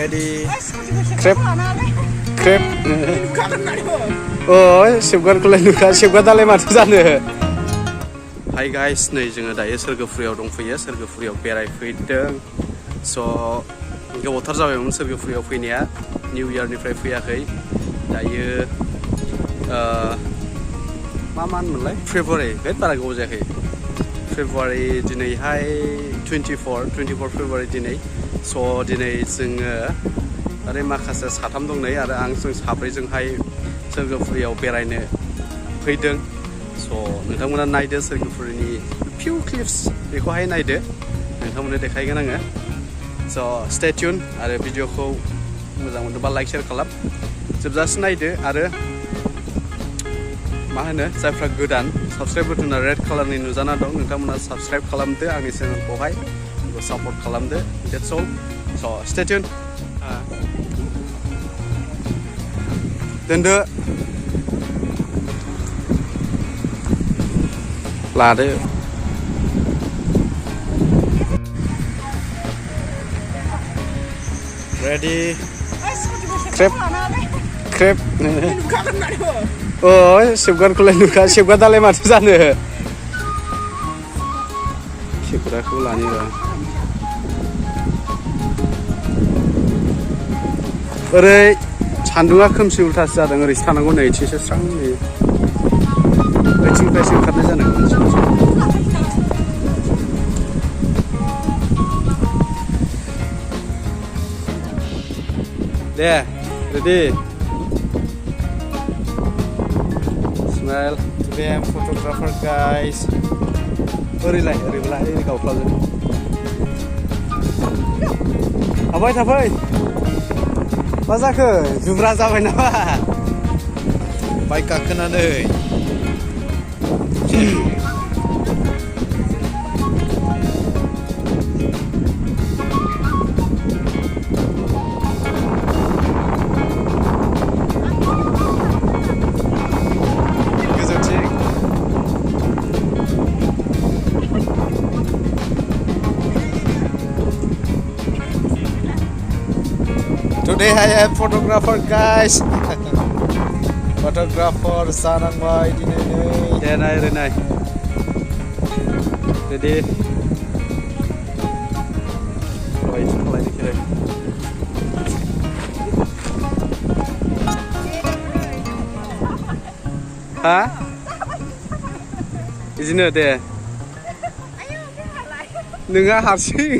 ready crep oh Swrgwpuri nuka Swrgwpuri माथो जानो Hi guys नै जोङो दायो Swrgwpuriयाव दंफैयो Swrgwpuriयाव बेरायफैदों स' गोबावथार जाबायमोन Swrgwpuriयाव फैनाया निउ इयारनिफ्राय फैयाखै दायो मा होनोमोनलाय फेब्रुवारि बारा गोबाव जायाखै फेब्रुवारि दिनैहाय 24 फेब्रुवारि दिनै स' दिनै जोङो आरो माखासे साथाम दं नै आरो आं जों साब्रैजोंहाय Swrgwpuriयाव बेरायनो फैदों स' नोंथांमोना नायदो Swrgwpuriनि फिउ क्लिप्स बेखौहाय नायदो नोंथांमोननो देखायगोन आङो स' स्टे टिउन आरो भिडिअखौ मोजां मोनोबा लाइक शेयार खालाम जोबजासिम नायदो आरो मा होनो जायफ्रा गोदान साबस्क्राइब बटना रेड कालारनि नुजाना दं नोंथांमोना साबस्क्राइब खालामदो आंनि चेनेलखौहाय सापर्ट खालामदो that's all so stay tuned दोनदो लादो ready crep oh Swrgwpuri nuka Swrgwpuri माथो जानो Swrgwpuriखौ लानि र' ओरै सान्दुङा खोमसि उल्थासो जादों ओरैसो थानांगौ नै इथिंसो स्रां नुयो ओइथिंनिफ्रायसो ओंखारनाय जानांगौ दे ready smile today I'm photographer guys ओरैलाय गावख्लाजों थाफै मा जाखो जुब्रा जाबाय नामा बाइक गाखोनानै Today I am photographer guys photographer जानांबाय दिनै दे नाय ready ha बिदिनो दे नोंहा हारसिं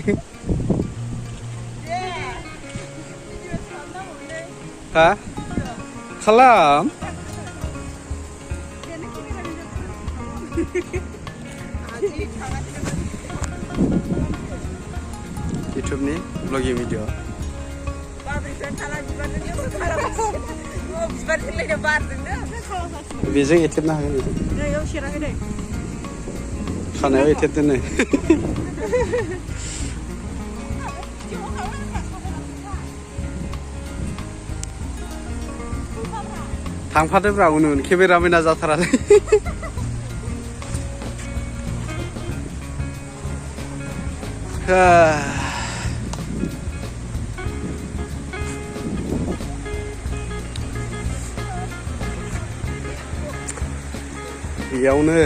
ha खालाम YouTubeनि vlogging video बेजों एथेबनो हागोन खानायाव एथेबदोनो थांफादोब्रा उन केमेरामेना जाथारालै बेयावनो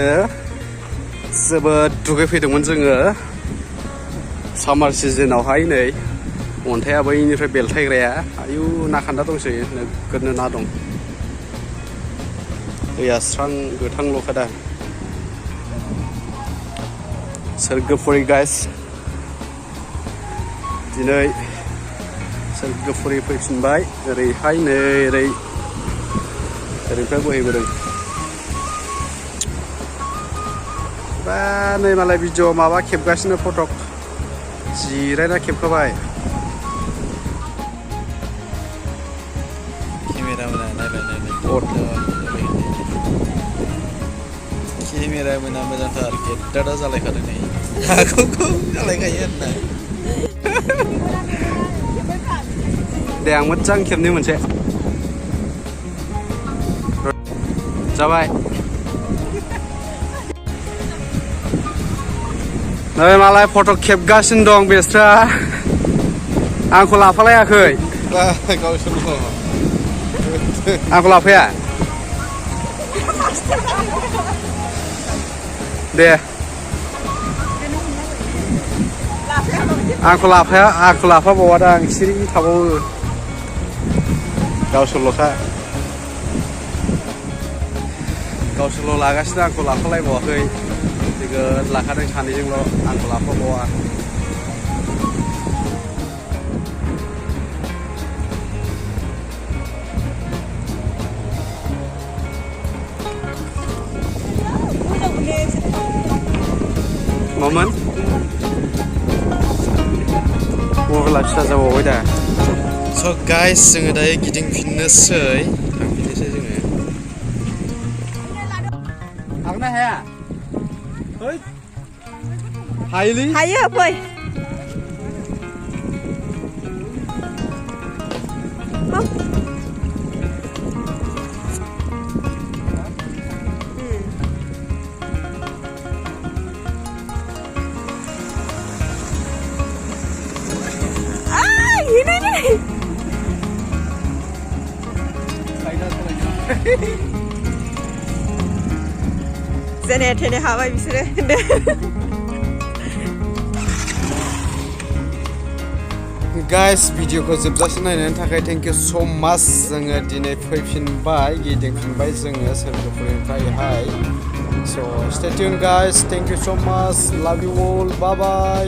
जोबोद दुगैफैदोंमोन जोङो सामार सिजोनावहाय नै अन्थाइआ बैनिफ्राय बेलथायग्राया आयु ना खान्दा दंसै नोगोदनो ना दं दैया स्रां गोथांल'खा दा Swrgwpuri guys दिनै Swrgwpuri फैफिनबाय ओरैहाय नै ओरैनिफ्राय बोहैबोदों बा नै मालाय भिडिअ माबा खेबगासिनो फटक जिरायना खेबखाबाय केमेरामेना मोजांथार गेद्दादा जालायखादों नै हाखौ जालायखायो आरोना दे आं मोजां खेबनि मोनसे जाबाय नै मालाय फट' खेबगासिनो दं बेस्रा आंखौ लाफालायाखै गावसोरल' आंखौ लाफाया दे आंखौ लाफाबावा दा आं सिरि थाबावो गावसोरल'खा गावसोरल' लागासिनो आंखौ लाफालायबावाखै नोगोद लाखादों सानैजोंल' आंखौ लाफाबावा मामोन मबाइला फिसा जाबावबाय दा स' गाइस जोङो दायो गिदिंफिननोसै थांफिननोसै जोङो हागोन ना हाया हायोलै हायो फै जेने थेने हाबाय बिसोरो गाइस भिडिअखौ जोबजासिम नायनायनि थाखाय थेंक इउ स' माच जोङो दिनै फैफिनबाय गिदिंफिनबाय जोङो सोरगोपुरनिफ्रायहाय स' stay tune guys thank you स' माच लाभ इउ अल बाय बाय